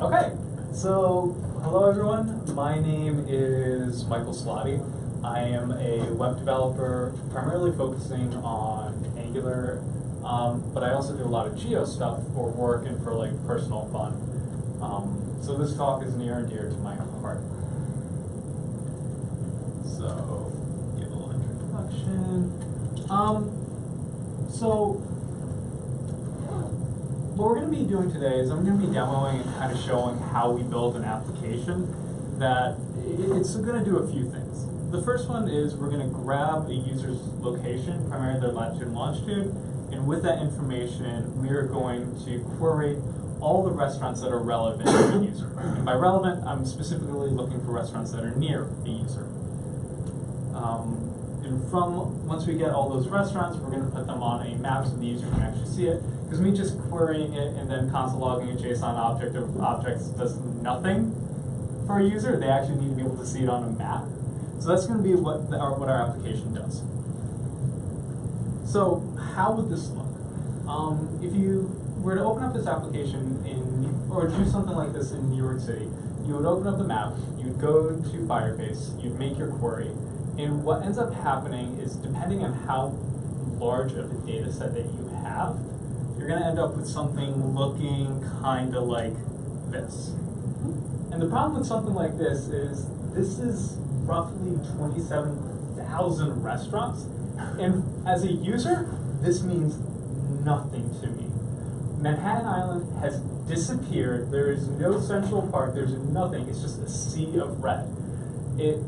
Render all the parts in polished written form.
Okay, so hello everyone. My name is Michael Solati. I am a web developer primarily focusing on Angular, but I also do a lot of Geo stuff for work and for like personal fun. So this talk is near and dear to my heart. So, give a little introduction. So what we're going to be doing today is I'm going to be demoing and kind of showing how we build an application that it's going to do a few things. The first one is we're going to grab a user's location, primarily their latitude and longitude, and with that information we are going to query all the restaurants that are relevant to the user. And by relevant, I'm specifically looking for restaurants that are near the user. And from once we get all those restaurants, we're going to put them on a map so the user can actually see it. Because me just querying it and then console logging a JSON object of objects does nothing for a user. They actually need to be able to see it on a map. So that's going to be what our application does. So how would this look? If you were to open up this application or do something like this in New York City, you would open up the map, you'd go to Firebase, you'd make your query, and what ends up happening is, depending on how large of a data set that you have, you're going to end up with something looking kind of like this. And the problem with something like this is roughly 27,000 restaurants, and as a user, this means nothing to me. Manhattan Island has disappeared. There is no Central Park. There's nothing. It's just a sea of red. The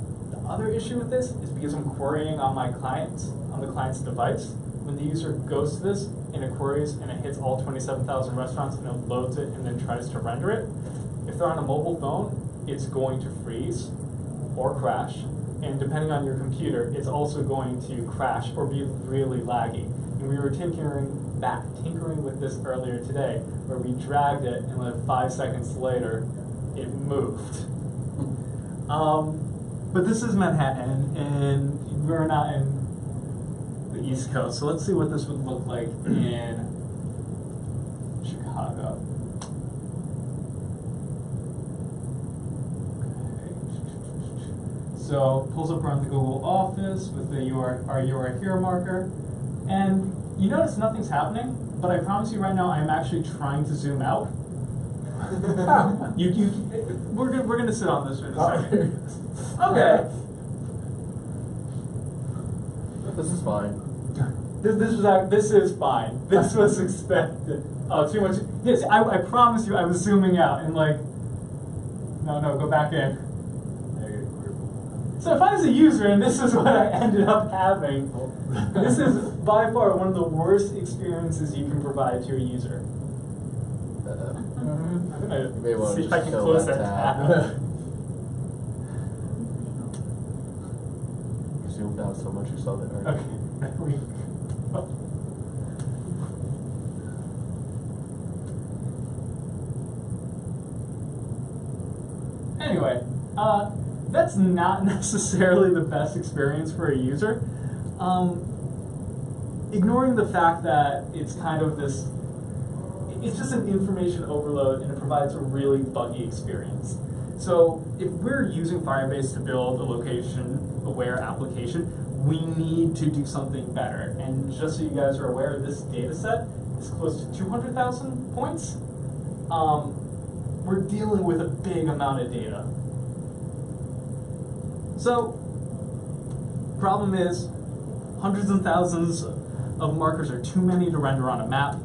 other issue with this is because I'm querying on the client's device. When the user goes to this and it queries and it hits all 27,000 restaurants and it loads it and then tries to render it, if they're on a mobile phone, it's going to freeze or crash. And depending on your computer, it's also going to crash or be really laggy. And we were tinkering with this earlier today, where we dragged it and like 5 seconds later, it moved. But this is Manhattan, and we're not in the East Coast. So let's see what this would look like in Chicago. Okay. So pulls up around the Google Office with the our URI here marker, and you notice nothing's happening, but I promise you right now, I'm actually trying to zoom out. We're gonna sit on this for a second. Okay. This is fine. This is fine. This was expected. Oh, too much. Yes, I promise you, I was zooming out and like. No, go back in. So if I was a user and this is what I ended up having, this is by far one of the worst experiences you can provide to a user. I'm gonna see if I can close that tab. You zoomed out so much you saw that. Right? Okay, there we go. Anyway, that's not necessarily the best experience for a user. Ignoring the fact that it's kind of this, it's just an information overload and it provides a really buggy experience. So if we're using Firebase to build a location-aware application, we need to do something better. And just so you guys are aware, this data set is close to 200,000 points. We're dealing with a big amount of data. So, problem is, hundreds and thousands of markers are too many to render on a map.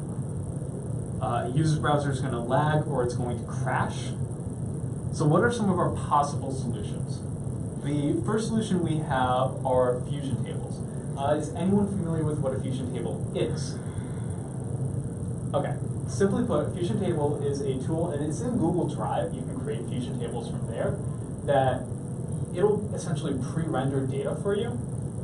A user's browser is going to lag or it's going to crash. So what are some of our possible solutions? The first solution we have are fusion tables. Is anyone familiar with what a fusion table is? Okay, simply put, a fusion table is a tool, and it's in Google Drive. You can create fusion tables from there that it'll essentially pre-render data for you.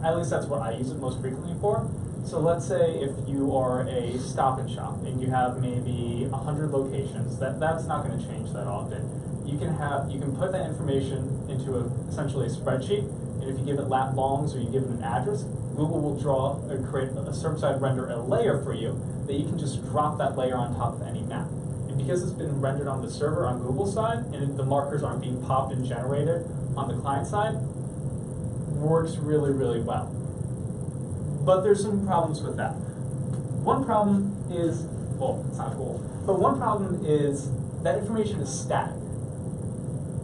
At least that's what I use it most frequently for. So let's say if you are a Stop and Shop and you have maybe 100 locations, that's not going to change that often. You can put that information into essentially a spreadsheet, and if you give it lat longs or you give it an address, Google will create a server-side render a layer for you that you can just drop that layer on top of any map. And because it's been rendered on the server on Google's side, and the markers aren't being popped and generated on the client side, works really, really well. But there's some problems with that. One problem is, well, it's not cool, but one problem is that information is static.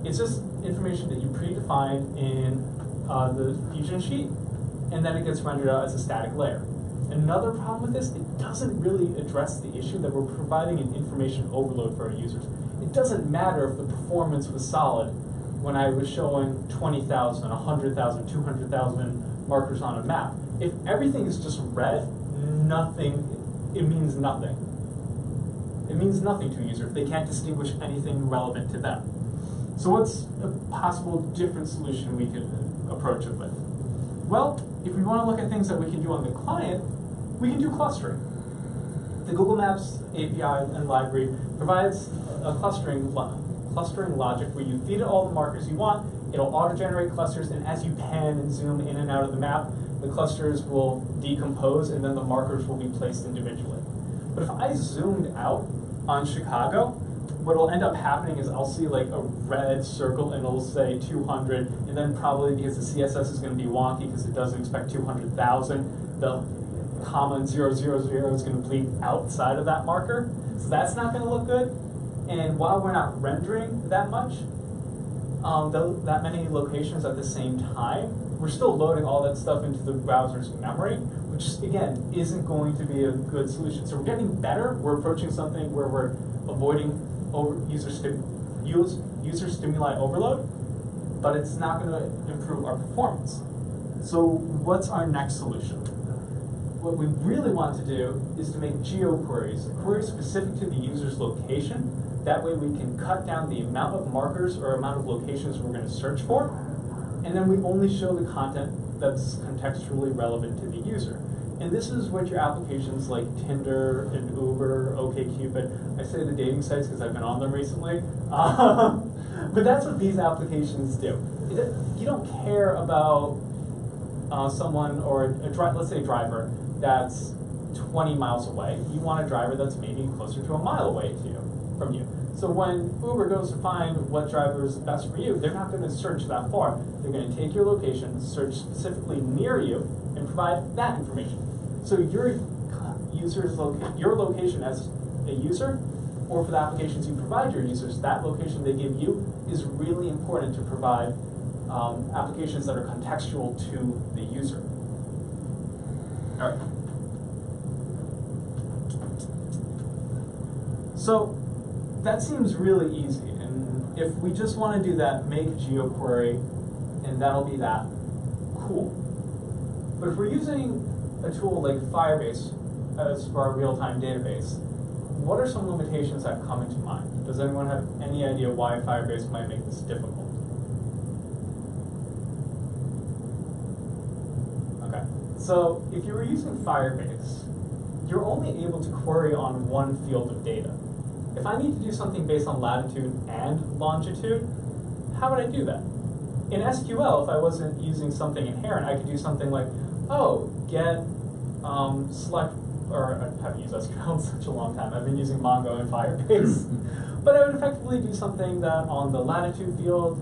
It's just information that you predefined in the Fusion sheet, and then it gets rendered out as a static layer. Another problem with this, it doesn't really address the issue that we're providing an information overload for our users. It doesn't matter if the performance was solid when I was showing 20,000, 100,000, 200,000 markers on a map. If everything is just red, it means nothing. It means nothing to a user if they can't distinguish anything relevant to them. So what's a possible different solution we could approach it with? Well, if we want to look at things that we can do on the client, we can do clustering. The Google Maps API and library provides a clustering logic where you feed it all the markers you want, it'll auto-generate clusters, and as you pan and zoom in and out of the map, the clusters will decompose and then the markers will be placed individually. But if I zoomed out on Chicago, what will end up happening is I'll see like a red circle and it'll say 200, and then probably because the CSS is going to be wonky because it doesn't expect 200,000, the comma 000 is going to bleed outside of that marker. So that's not going to look good. And while we're not rendering that much, that many locations at the same time, we're still loading all that stuff into the browser's memory, which again isn't going to be a good solution. So we're getting better. We're approaching something where we're avoiding user stimuli overload, but it's not going to improve our performance. So what's our next solution? What we really want to do is to make Geo-queries, queries specific to the user's location. That way we can cut down the amount of markers or amount of locations we're going to search for, and then we only show the content that's contextually relevant to the user. And this is what your applications like Tinder and Uber, OkCupid, I say the dating sites because I've been on them recently, but that's what these applications do. You don't care about someone or let's say a driver that's 20 miles away. You want a driver that's maybe closer to a mile away from you. So when Uber goes to find what driver is best for you, they're not going to search that far. They're going to take your location, search specifically near you, and provide that information. So your location as a user, or for the applications you provide your users, that location they give you is really important to provide applications that are contextual to the user. All right. So that seems really easy, and if we just want to do that, make Geo-query, and that'll be that. Cool. But if we're using a tool like Firebase as for our real-time database, what are some limitations that come into mind? Does anyone have any idea why Firebase might make this difficult? Okay, so if you were using Firebase, you're only able to query on one field of data. If I need to do something based on latitude and longitude, how would I do that? In SQL, if I wasn't using something inherent, I could do something like, oh, get select, or I haven't used SQL in such a long time. I've been using Mongo and Firebase. But I would effectively do something that on the latitude field,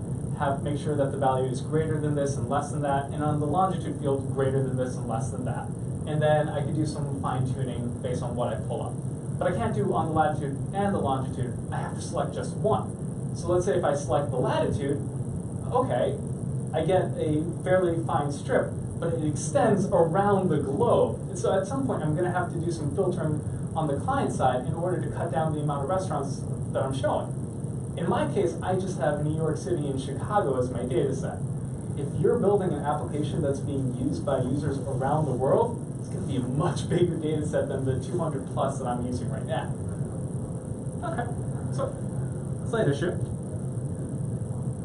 make sure that the value is greater than this and less than that, and on the longitude field, greater than this and less than that. And then I could do some fine-tuning based on what I pull up. But I can't do on the latitude and the longitude. I have to select just one. So let's say if I select the latitude, okay, I get a fairly fine strip, but it extends around the globe. And so at some point, I'm going to have to do some filtering on the client side in order to cut down the amount of restaurants that I'm showing. In my case, I just have New York City and Chicago as my data set. If you're building an application that's being used by users around the world, it's going to be a much bigger data set than the 200 plus that I'm using right now. Okay, so slight issue.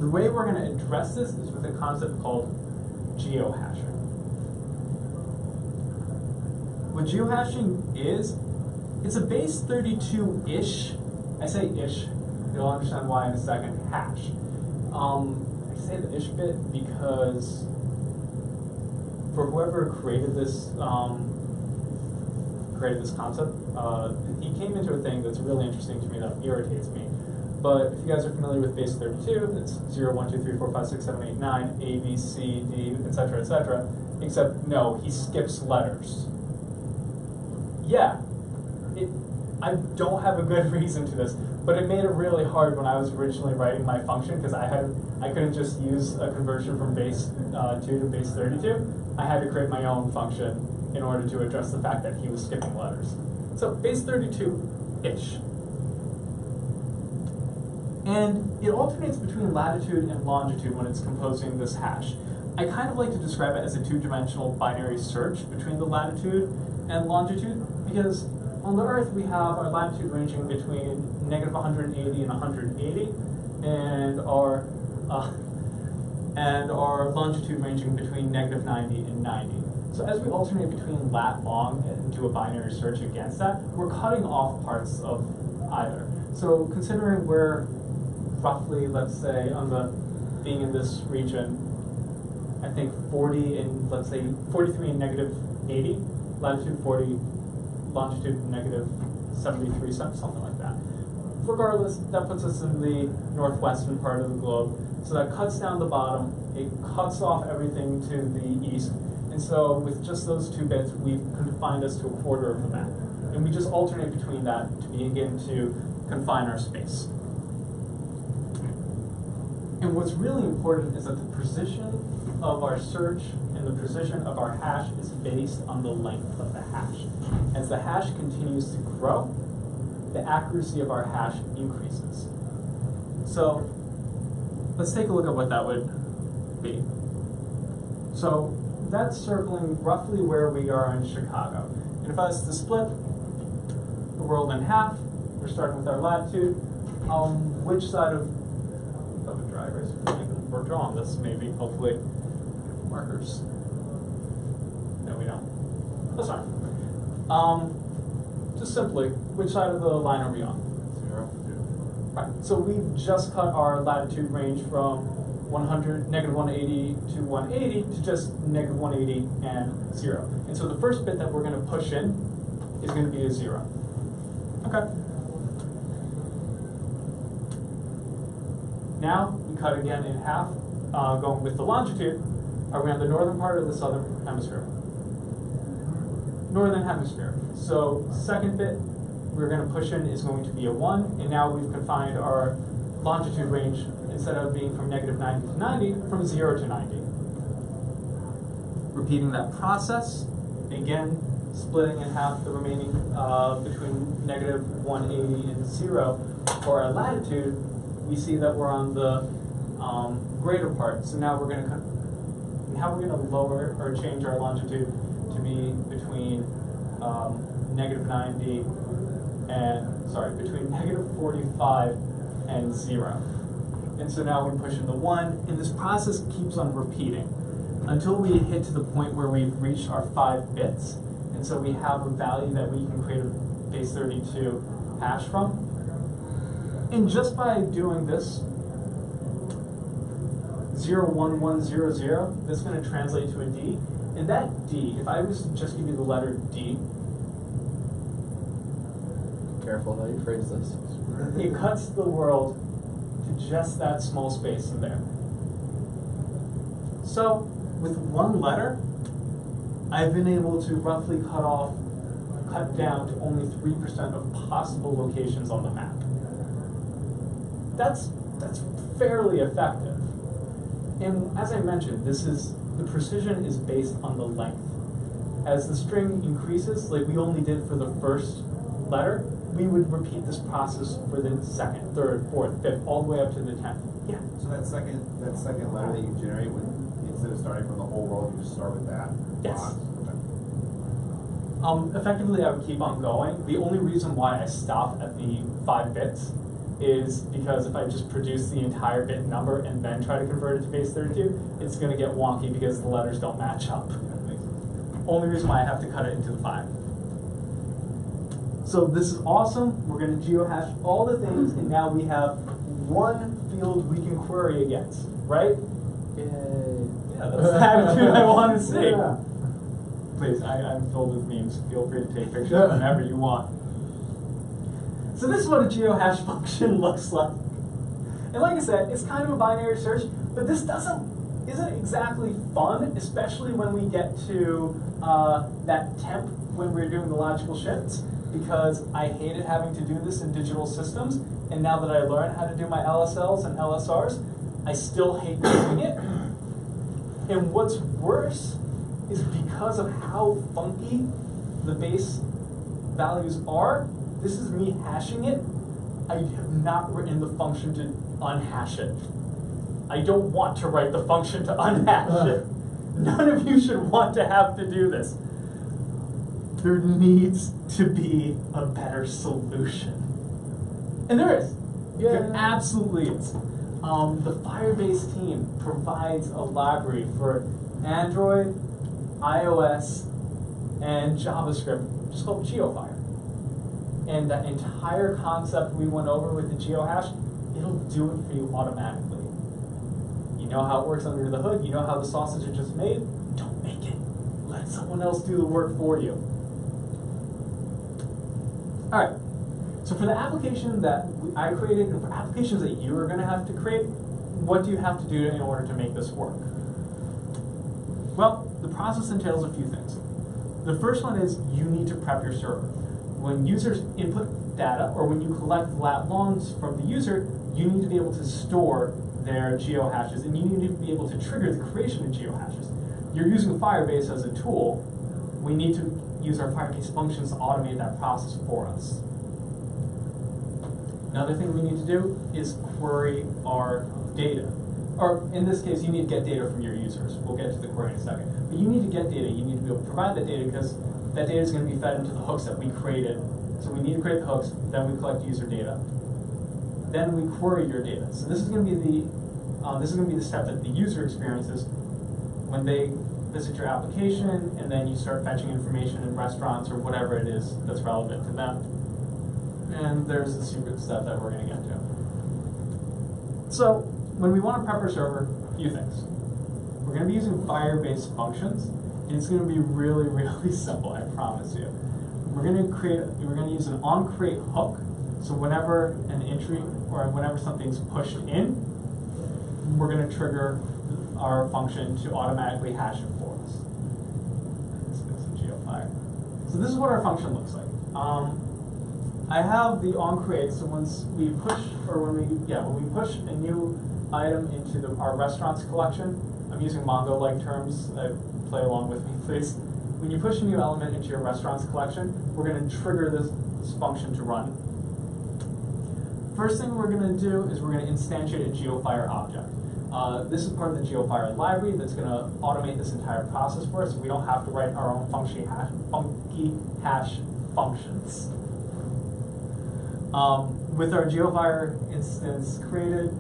The way we're going to address this is with a concept called geohashing. What geohashing is, it's a base 32-ish, I say ish, you'll understand why in a second, hash. I say the ish bit because for whoever created this created this concept, he came into a thing that's really interesting to me that irritates me. But if you guys are familiar with base 32, it's 0, 1, 2, 3, 4, 5, 6, 7, 8, 9, A, B, C, D, etc., etc. Except, no, he skips letters. Yeah, I don't have a good reason to this, but it made it really hard when I was originally writing my function because I couldn't just use a conversion from base 2 to base 32. I had to create my own function in order to address the fact that he was skipping letters. So base 32-ish. And it alternates between latitude and longitude when it's composing this hash. I kind of like to describe it as a two-dimensional binary search between the latitude and longitude because on the Earth we have our latitude ranging between negative 180 and 180, and our longitude ranging between negative 90 and 90. So as we alternate between lat long and do a binary search against that, we're cutting off parts of either. So considering we're roughly, let's say, being in this region, I think 40 and let's say 43 and negative 80, latitude 40, longitude negative 73, something like that. Regardless, that puts us in the northwestern part of the globe. So that cuts down the bottom, it cuts off everything to the east. And so with just those 2 bits, we've confined us to a quarter of the map. And we just alternate between that to begin to confine our space. And what's really important is that the precision of our search and the precision of our hash is based on the length of the hash. As the hash continues to grow, the accuracy of our hash increases. So let's take a look at what that would be. So that's circling roughly where we are in Chicago. And if I was to split the world in half, we're starting with our latitude. Which side of a dry erase? We're drawing this, maybe, hopefully. Markers. No, we don't. That's fine. Just simply, which side of the line are we on? 0. Right. So we've just cut our latitude range from negative 180 to 180 to just negative 180 and 0. And so the first bit that we're going to push in is going to be a 0. Okay. Now we cut again in half, going with the longitude. Are we on the northern part or the southern hemisphere? Northern hemisphere. So second bit we're going to push in is going to be a 1, and now we've confined our longitude range, instead of being from negative 90 to 90, from 0 to 90. Repeating that process, again, splitting in half the remaining between negative 180 and 0. For our latitude, we see that we're on the greater part. So now we're going to lower or change our longitude to be between negative 90 and, between negative 45 and 0. And so now we push in the 1, and this process keeps on repeating until we hit to the point where we've reached our 5 bits. And so we have a value that we can create a base 32 hash from. And just by doing this, 01100, that's going to translate to a D. And that D, if I was to just give you the letter D, Careful how you phrase this. it cuts the world to just that small space in there. So, with one letter, I've been able to roughly cut down to only 3% of possible locations on the map. That's fairly effective. And as I mentioned, the precision is based on the length. As the string increases, like we only did for the first letter, we would repeat this process for the second, third, fourth, fifth, all the way up to the 10th. Yeah. So that second letter that you generate, instead of starting from the whole world, you just start with that? Yes. Okay. Effectively, I would keep on going. The only reason why I stop at the 5 bits is because if I just produce the entire bit number and then try to convert it to base 32, it's going to get wonky because the letters don't match up. Only reason why I have to cut it into the 5. So this is awesome. We're going to geohash all the things, and now we have one field we can query against, right? Yay. Yeah, that's the attitude I want to see. Yeah. Please, I'm filled with memes. Feel free to take pictures whenever you want. So this is what a geohash function looks like. And like I said, it's kind of a binary search, but this isn't exactly fun, especially when we get to that temp when we're doing the logical shifts, because I hated having to do this in digital systems, and now that I learned how to do my LSLs and LSRs, I still hate doing it. And what's worse is because of how funky the base values are, this is me hashing it. I have not written the function to unhash it. I don't want to write the function to unhash it. None of you should want to have to do this. There needs to be a better solution. And there is. Yeah. There absolutely is. The Firebase team provides a library for Android, iOS, and JavaScript, just called Geofire. And that entire concept we went over with the geohash, it'll do it for you automatically. You know how it works under the hood, you know how the sausage is just made, don't make it. Let someone else do the work for you. Alright, so for the application that I created, and for applications that you are going to have to create, what do you have to do in order to make this work? Well, the process entails a few things. The first one is you need to prep your server. When users input data, or when you collect lat longs from the user, you need to be able to store their geohashes, and you need to be able to trigger the creation of geohashes. You're using Firebase as a tool. We need to use our Firebase functions to automate that process for us. Another thing we need to do is query our data. Or in this case, you need to get data from your users. We'll get to the query in a second. But you need to get data. You need to be able to provide that data because that data is going to be fed into the hooks that we created. So we need to create the hooks, then we collect user data. Then we query your data. So this is going to be the step that the user experiences when they visit your application, and then you start fetching information in restaurants or whatever it is that's relevant to them. And there's the secret step that we're going to get to. So when we want to prep our server, a few things. We're going to be using Firebase Functions, and it's going to be really, really simple, I promise you. We're going to use an onCreate hook, so whenever an entry or whenever something's pushed in, we're going to trigger our function to automatically hash it for us. Let's get some Geofire. So this is what our function looks like. I have the onCreate, so once we push, or when we push a new item into our restaurants collection, I'm using Mongo-like terms, play along with me, please. When you push a new element into your restaurants collection, we're going to trigger this function to run. First thing we're going to do is we're going to instantiate a Geofire object. This is part of the Geofire library that's going to automate this entire process for us, so we don't have to write our own funky hash functions. With our Geofire instance created,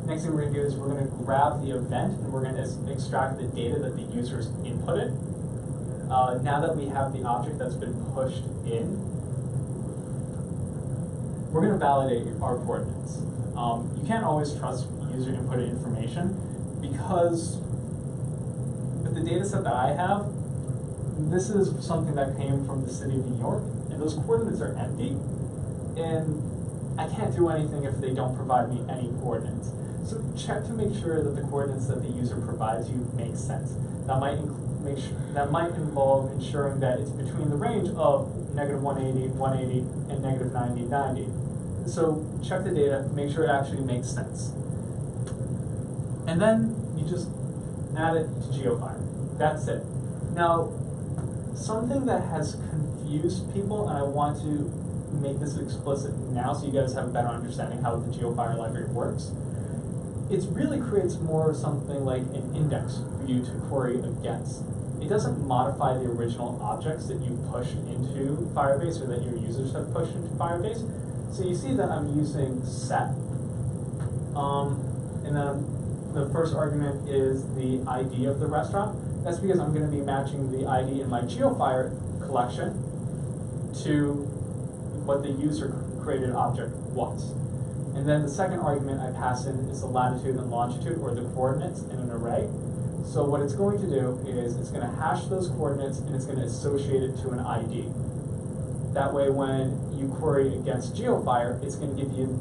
next thing we're going to do is we're going to grab the event and we're going to extract the data that the users inputted. Now that we have the object that's been pushed in, we're going to validate our coordinates. You can't always trust user inputted information because with the data set that I have, this is something that came from the city of New York, and those coordinates are empty, and I can't do anything if they don't provide me any coordinates. So check to make sure that the coordinates that the user provides you make sense. That might involve ensuring that it's between the range of -180, 180, and -90, 90. So check the data, make sure it actually makes sense. And then you just add it to Geofire. That's it. Now, something that has confused people, and I want to make this explicit now so you guys have a better understanding how the Geofire library works. It really creates more something like an index for you to query against. It doesn't modify the original objects that you pushed into Firebase or that your users have pushed into Firebase. So you see that I'm using set. And then the first argument is the ID of the restaurant. That's because I'm going to be matching the ID in my Geofire collection to what the user created object was. And then the second argument I pass in is the latitude and longitude, or the coordinates in an array. So what it's going to do is it's going to hash those coordinates and it's going to associate it to an ID. That way when you query against Geofire, it's going to give you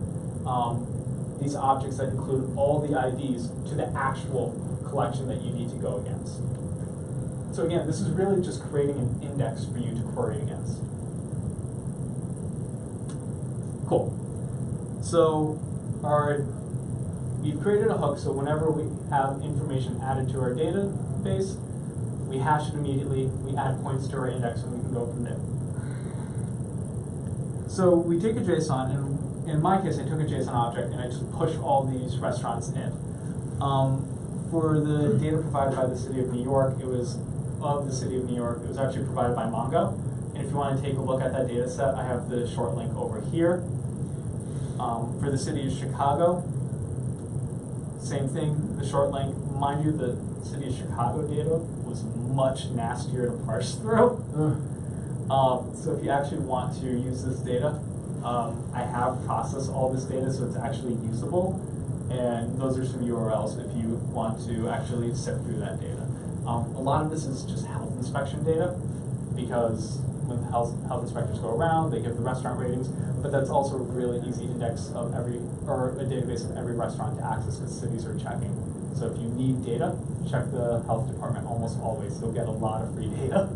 these objects that include all the IDs to the actual collection that you need to go against. So again, this is really just creating an index for you to query against. Cool. So we've created a hook, so whenever we have information added to our database, we hash it immediately, we add points to our index, and we can go from there. So we take a JSON, and in my case, I took a JSON object, and I just push all these restaurants in. For the data provided by the City of New York, it was of the City of New York. It was actually provided by Mongo. And if you want to take a look at that data set, I have the short link over here. For the City of Chicago, same thing, the short link. Mind you, the City of Chicago data was much nastier to parse through. So if you actually want to use this data, I have processed all this data so it's actually usable. And those are some URLs if you want to actually sift through that data. A lot of this is just health inspection data, because when health inspectors go around, they give the restaurant ratings, but that's also a really easy index of a database of every restaurant to access because cities are checking. So if you need data, check the health department almost always. You'll get a lot of free data.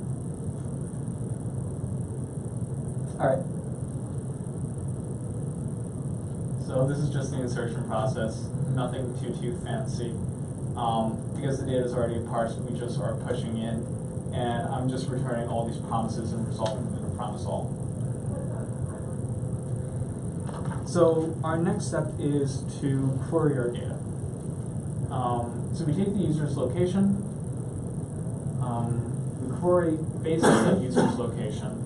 All right. So this is just the insertion process, nothing too fancy. Because the data is already parsed, we just are pushing in, and I'm just returning all these promises and resolving them in a promise all. So our next step is to query our data. So we take the user's location, we query based on that user's location,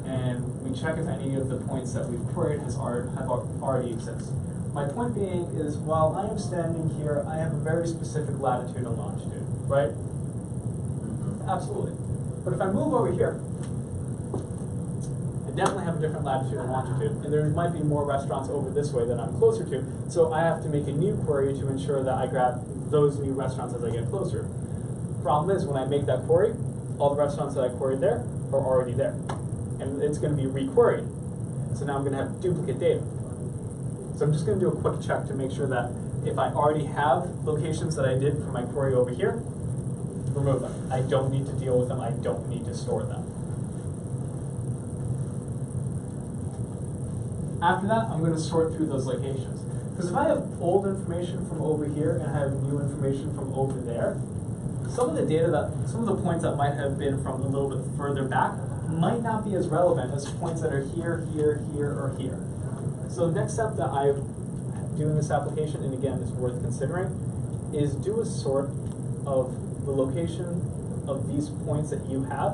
and we check if any of the points that we've queried have already exist. My point being is, while I am standing here, I have a very specific latitude and longitude, right? Absolutely. But if I move over here, I definitely have a different latitude and longitude, and there might be more restaurants over this way that I'm closer to, so I have to make a new query to ensure that I grab those new restaurants as I get closer. Problem is, when I make that query, all the restaurants that I queried there are already there, and it's going to be re-queried. So now I'm going to have duplicate data. So I'm just going to do a quick check to make sure that if I already have locations that I did for my query over here, remove them. I don't need to deal with them. I don't need to store them. After that, I'm going to sort through those locations. Because if I have old information from over here and I have new information from over there, some of the points that might have been from a little bit further back might not be as relevant as points that are here, here, here, or here. So the next step that I do in this application, and again, is worth considering, is do a sort of the location of these points that you have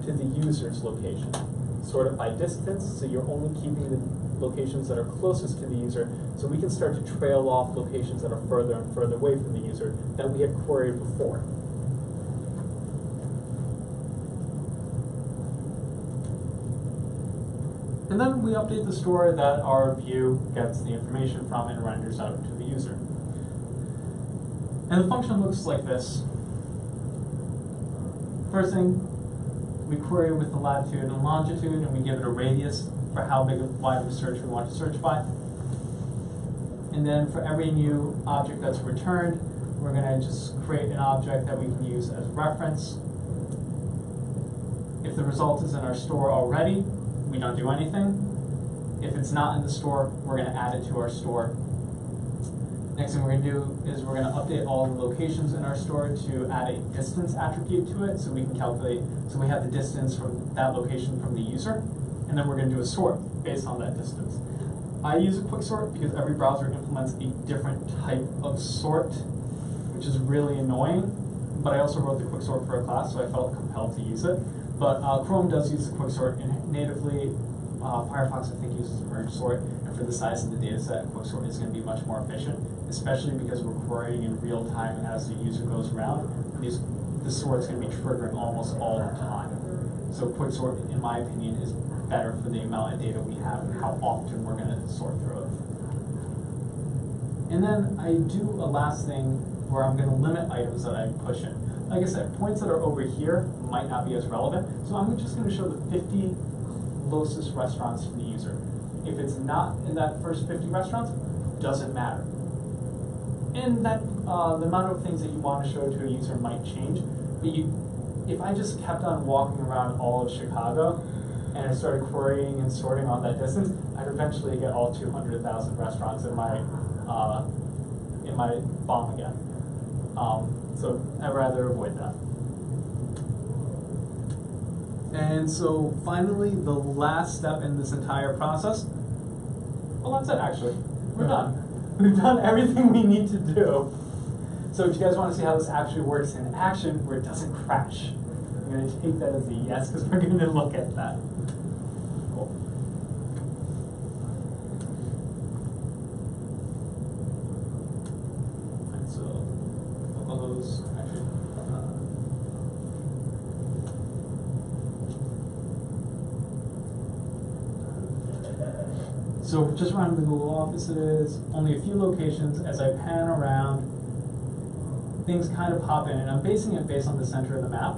to the user's location. Sort it by distance, so you're only keeping the locations that are closest to the user, so we can start to trail off locations that are further and further away from the user that we had queried before. And then we update the store that our view gets the information from and renders out to the user. And the function looks like this. First thing, we query with the latitude and longitude, and we give it a radius for how wide of a search we want to search by. And then for every new object that's returned, we're going to just create an object that we can use as reference. If the result is in our store already, we don't do anything. If it's not in the store, we're going to add it to our store. Next thing we're going to do is we're going to update all the locations in our store to add a distance attribute to it, so we can calculate, so we have the distance from that location from the user, and then we're going to do a sort based on that distance. I use a quick sort because every browser implements a different type of sort, which is really annoying, but I also wrote the quick sort for a class, so I felt compelled to use it. But Chrome does use the quick sort, and natively Firefox, I think, uses a merge sort, and for the size of the data set, quick sort is going to be much more efficient, especially because we're querying in real time as the user goes around. The sort is going to be triggering almost all the time. So quick sort, in my opinion, is better for the amount of data we have and how often we're going to sort through it. And then I do a last thing where I'm going to limit items that I push in. Like I said, points that are over here might not be as relevant, so I'm just going to show the 50 closest restaurants to the user. If it's not in that first 50 restaurants, doesn't matter. And that the amount of things that you want to show to a user might change, but if I just kept on walking around all of Chicago and I started querying and sorting on that distance, I'd eventually get all 200,000 restaurants in my BOM again. So I'd rather avoid that. And so finally, the last step in this entire process, well, that's it actually. We're done. We've done everything we need to do. So if you guys want to see how this actually works in action, where it doesn't crash, I'm going to take that as a yes, because we're going to look at that. Cool. And so all those actually. So just around the Google offices, only a few locations. As I pan around, things kind of pop in, and I'm basing it based on the center of the map.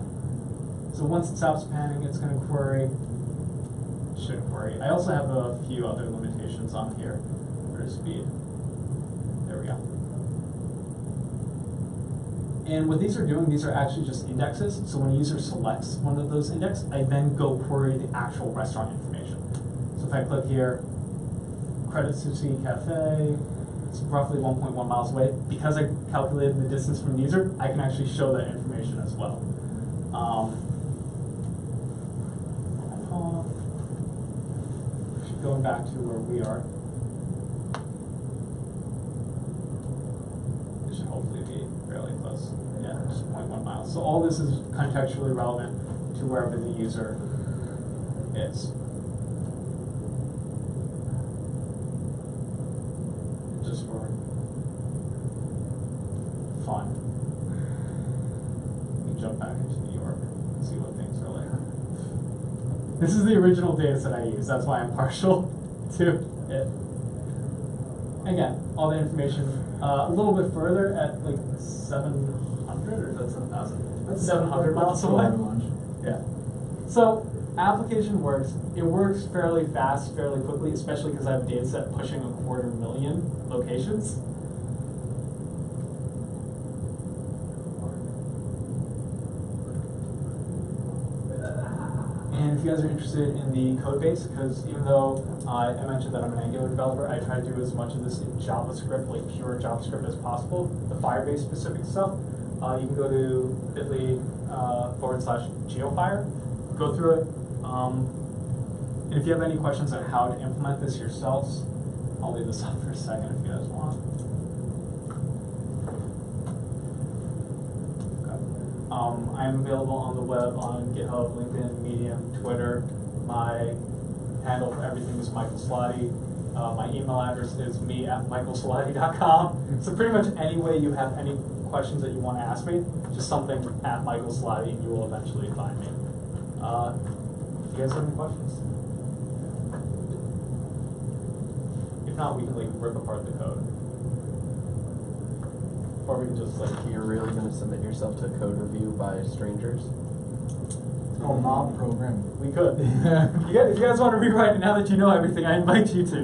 So once it stops panning, it's going to query, should query. I also have a few other limitations on here for speed. There we go. And what these are doing, these are actually just indexes. So when a user selects one of those indexes, I then go query the actual restaurant information. So if I click here, Credit Sushi Cafe, it's roughly 1.1 miles away. Because I calculated the distance from the user, I can actually show that information as well. Going back to where we are, it should hopefully be fairly close. Yeah, just 0.1 miles. So all this is contextually relevant to wherever the user is. Just for fun. We can jump back into New York and see what things are like. This is the original data set I use. That's why I'm partial to it. Again, all the information a little bit further at like 700 or is that 7,000? That's 700 miles away. Yeah. So application works. It works fairly fast, fairly quickly, especially because I have a data set pushing 250,000 locations. And if you guys are interested in the Codebase, because even though I mentioned that I'm an Angular developer, I try to do as much of this in JavaScript, like pure JavaScript as possible, the Firebase specific stuff. You can go to bit.ly/Geofire, go through it. And if you have any questions on how to implement this yourselves, I'll leave this up for a second if you guys want. I'm available on the web on GitHub, LinkedIn, Medium, Twitter. My handle for everything is Michael Solati. My email address is me@michaelsolati.com. So pretty much any way you have any questions that you want to ask me, just something at Michael Solati, and you will eventually find me. If you guys have any questions? If not, we can like rip apart the code. Or we can just like... You're really going to submit yourself to code review by strangers? It's called mob programming. We could. If you guys want to rewrite it now that you know everything, I invite you to.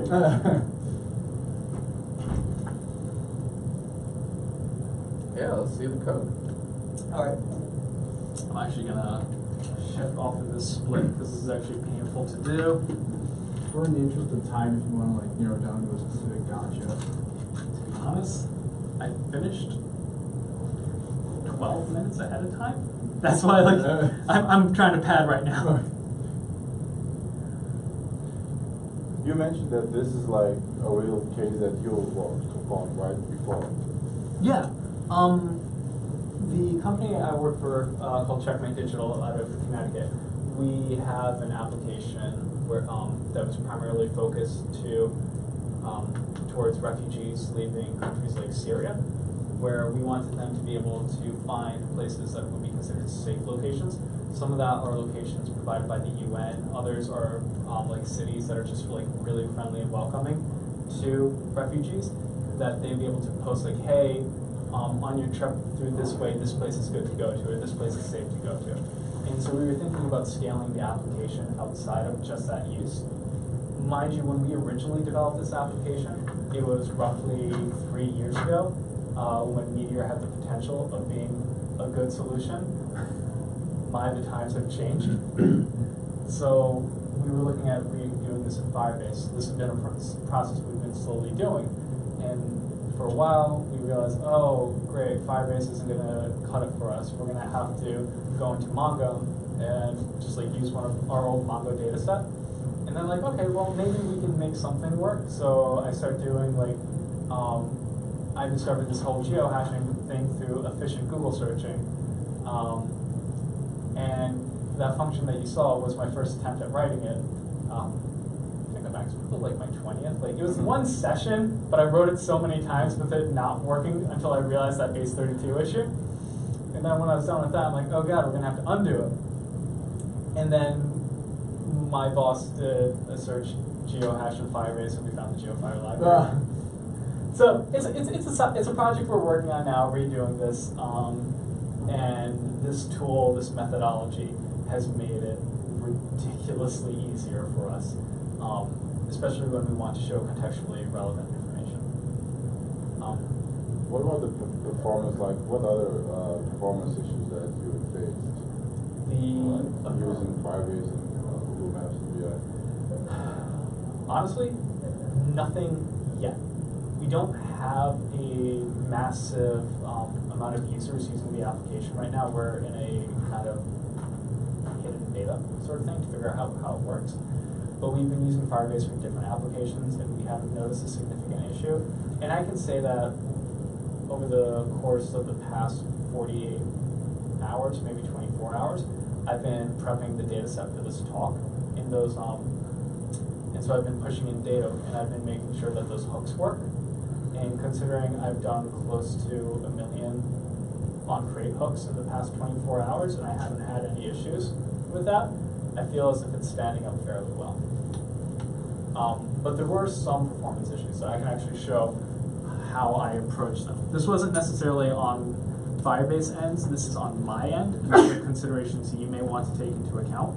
Yeah, let's see the code. Alright. I'm actually going to shift off of this split because this is actually painful to do. Or in the interest of time, if you want to like narrow down to a specific gotcha. To be honest, I finished 12 minutes ahead of time. That's why I'm trying to pad right now. You mentioned that this is like a real case that you worked upon, right, before? Yeah. The company I work for called Checkmate Digital out of Connecticut, we have an application where that was primarily focused towards refugees leaving countries like Syria, where we wanted them to be able to find places that would be considered safe locations. Some of that are locations provided by the UN. Others are like cities that are just like really friendly and welcoming to refugees, that they'd be able to post like, hey, on your trip through this way, this place is good to go to, or this place is safe to go to. And so we were thinking about scaling the application outside of just that use. Mind you, when we originally developed this application, it was roughly 3 years ago, when Meteor had the potential of being a good solution. The times have changed. So we were looking at redoing this in Firebase. This has been a process we've been slowly doing. And for a while, we realized, oh, great, Firebase isn't going to cut it for us. We're going to have to go into Mongo and just like use one of our old Mongo data set. And then like, okay, well, maybe we can make something work. So I started doing like, I discovered this whole geohashing thing through efficient Google searching. And that function that you saw was my first attempt at writing it. I think I'm actually like my 20th. Like it was one session, but I wrote it so many times with it not working until I realized that base 32 issue. And then when I was done with that, I'm like, oh god, we're gonna have to undo it. And then my boss did a search geohash in Firebase, and we found the Geofire library. So it's a project we're working on now, redoing this. And this tool, this methodology, has made it ridiculously easier for us, especially when we want to show contextually relevant information. What about the performance? Like, what other performance issues that you faced? Using Firebase and Google Maps and BI? Honestly, nothing yet. We don't have a massive amount of users using the application right now. We're in a kind of hidden beta sort of thing to figure out how it works. But we've been using Firebase for different applications, and we haven't noticed a significant issue. And I can say that over the course of the past 48 hours, maybe 24 hours, I've been prepping the data set for this talk in those, and so I've been pushing in data, and I've been making sure that those hooks work. And considering I've done close to 1 million on-crate hooks in the past 24 hours, and I haven't had any issues with that, I feel as if it's standing up fairly well. But there were some performance issues, so I can actually show how I approached them. This wasn't necessarily on Firebase ends, this is on my end, and these are considerations you may want to take into account.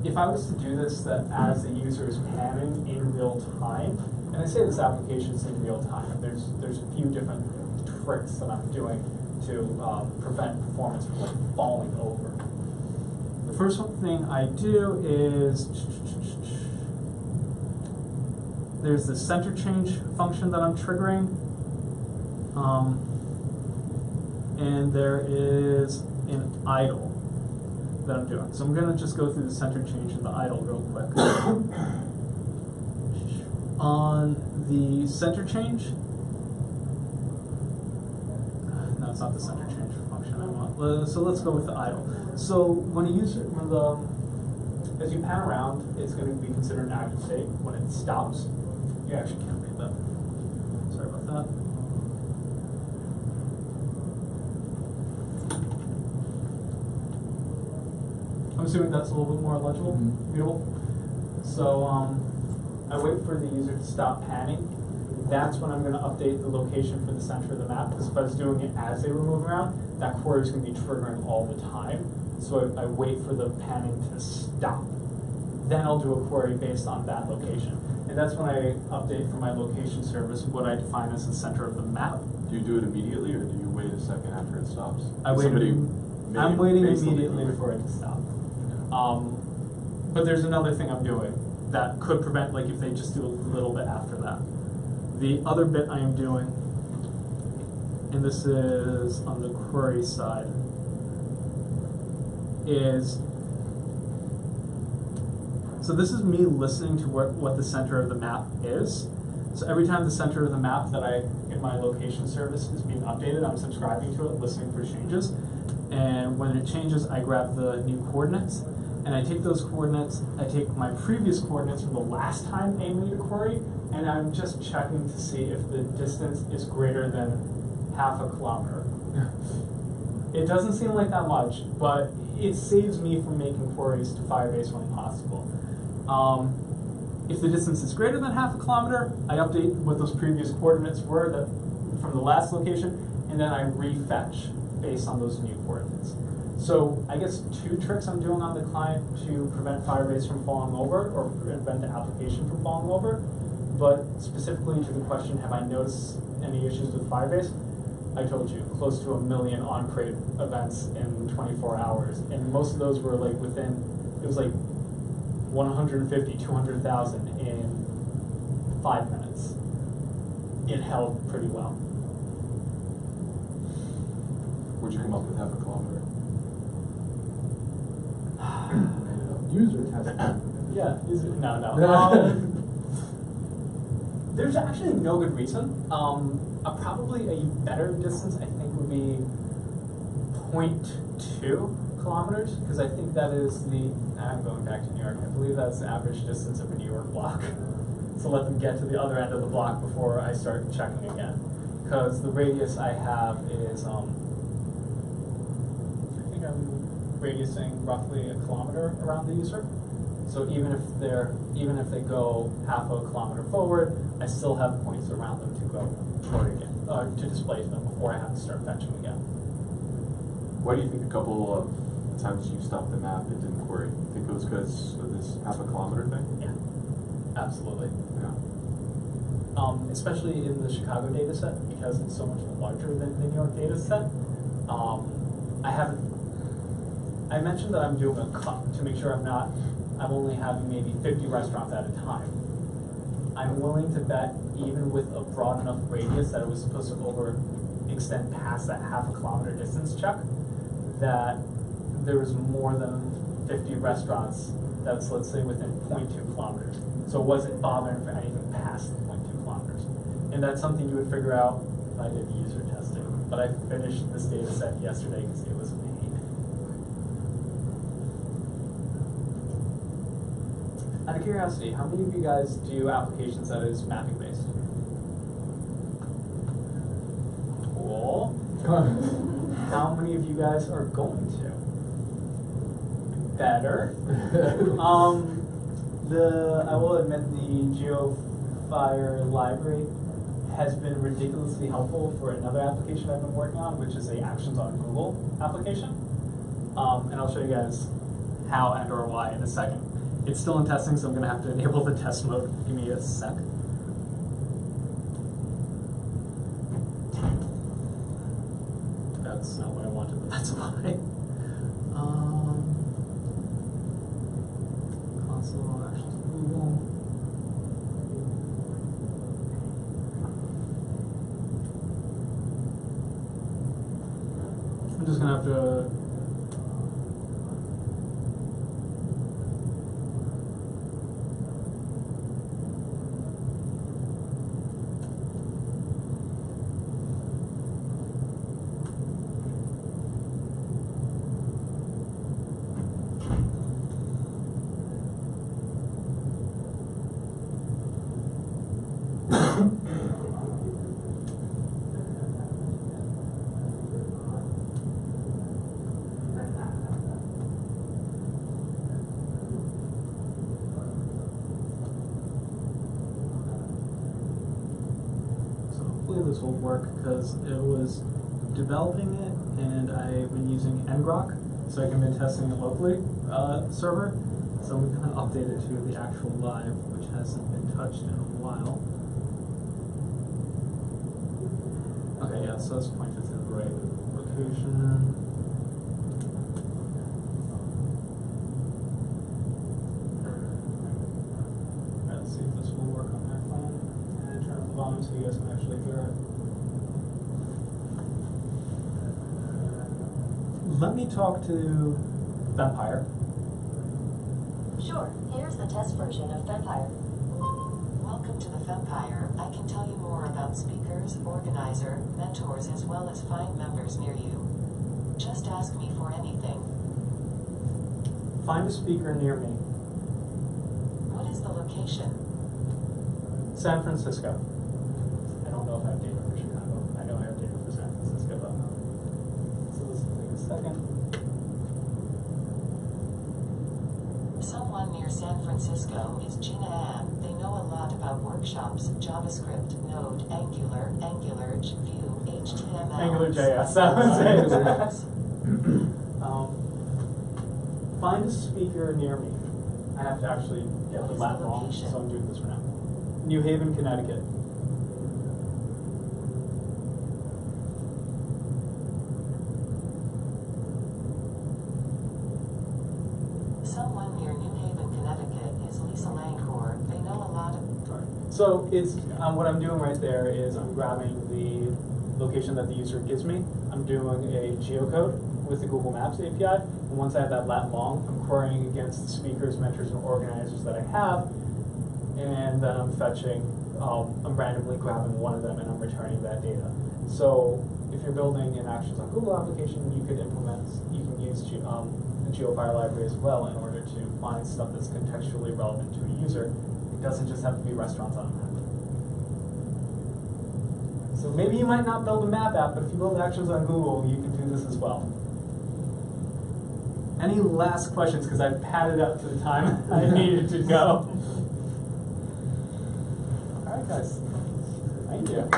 If I was to do this as the user is panning in real time, and I say this application is in real time, there's a few different tricks that I'm doing to prevent performance from like falling over. The first thing I do is there's the center change function that I'm triggering, and there is an idle that I'm doing. So I'm going to just go through the center change and the idle real quick. On the center change, no, it's not the center change function I want. So let's go with the idle. So when a user, as you pan around, it's going to be considered an active state. When it stops, you actually can't read that. Sorry about that. I'm assuming that's a little bit more legible, readable. So I wait for the user to stop panning. That's when I'm going to update the location for the center of the map, because if I was doing it as they were moving around, that query is going to be triggering all the time. So I wait for the panning to stop. Then I'll do a query based on that location. And that's when I update for my location service what I define as the center of the map. Do you do it immediately, or do you wait a second after it stops? I'm waiting immediately for it to stop. But there's another thing I'm doing that could prevent, like if they just do a little bit after that. The other bit I am doing, and this is on the query side, is, so this is me listening to what the center of the map is. So every time the center of the map that in my location service is being updated, I'm subscribing to it, listening for changes. And when it changes, I grab the new coordinates, and I take those coordinates, I take my previous coordinates from the last time I made a query, and I'm just checking to see if the distance is greater than half a kilometer. It doesn't seem like that much, but it saves me from making queries to Firebase when possible. If the distance is greater than half a kilometer, I update what those previous coordinates were from the last location, and then I refetch based on those new coordinates. So I guess 2 tricks I'm doing on the client to prevent Firebase from falling over, or prevent the application from falling over. But specifically to the question, have I noticed any issues with Firebase? I told you, close to 1 million on-crate events in 24 hours. And most of those were like within, it was like 150, 200,000 in 5 minutes. It held pretty well. Would you come up with half a kilometer? User testing. Yeah, no. There's actually no good reason. Probably a better distance, I think, would be 0.2 kilometers, because I think that is I'm going back to New York, I believe that's the average distance of a New York block. So let them get to the other end of the block before I start checking again. Because the radius I have is, I think I'm radiusing roughly a kilometer around the user. So even if they go half a kilometer forward, I still have points around them to go toward again, to displace them before I have to start fetching again. Why do you think a couple of times you stopped the map, it didn't query? You think it was because of this half a kilometer thing? Yeah, absolutely. Yeah. Especially in the Chicago data set, because it's so much larger than the New York data set. I mentioned that I'm doing a cut to make sure I'm only having maybe 50 restaurants at a time. I'm willing to bet, even with a broad enough radius that it was supposed to extend past that half a kilometer distance check, that there was more than 50 restaurants that's, let's say, within 0.2 kilometers. So it wasn't bothering for anything past the 0.2 kilometers. And that's something you would figure out if I did user testing. But I finished this data set yesterday because it was a pain. Out of curiosity, how many of you guys do applications that is mapping based? Cool. How many of you guys are going to? Better. I will admit the Geofire library has been ridiculously helpful for another application I've been working on, which is the Actions on Google application. And I'll show you guys how and or why in a second. It's still in testing, so I'm going to have to enable the test mode. Give me a sec. That's not what I wanted, but that's why. Console Actions Google. I'm just going to have to this will work because it was developing it and I've been using ngrok, so I've been testing it locally server. So I'm going to update it to the actual live, which hasn't been touched in a while. Okay, yeah, so it's pointed to the right location. Let's see if this will work on my phone. And turn up the volume so you guys can actually hear it. Let me talk to Vampire. Sure, here's the test version of Vampire. Welcome to the Vampire. I can tell you more about speakers, organizer, mentors, as well as find members near you. Just ask me for anything. Find a speaker near me. What is the location? San Francisco. I don't know if I have data for Chicago. I know I have data for San Francisco though. So this will take a second. Someone near San Francisco Francisco is Gina Ann. They know a lot about workshops, JavaScript, Node, Angular, Vue, HTML. AngularJS, that was it. Find a speaker near me. I have to actually get the lab wrong, so I'm doing this for now. New Haven, Connecticut. Someone near New Haven, Connecticut is Lisa Langcourt. They know a lot of... So it's what I'm doing right there is I'm grabbing the location that the user gives me. I'm doing a geocode with the Google Maps API. And once I have that lat long, I'm querying against the speakers, mentors, and organizers that I have. And then I'm fetching, I'm randomly grabbing one of them and I'm returning that data. So if you're building an Actions on Google application, you could implement, you can use the Geofire library as well in order to find stuff that's contextually relevant to a user. It doesn't just have to be restaurants on a map. So maybe you might not build a map app, but if you build Actions on Google, you can do this as well. Any last questions? Because I've padded up to the time I needed to go. All right, guys. Thank you.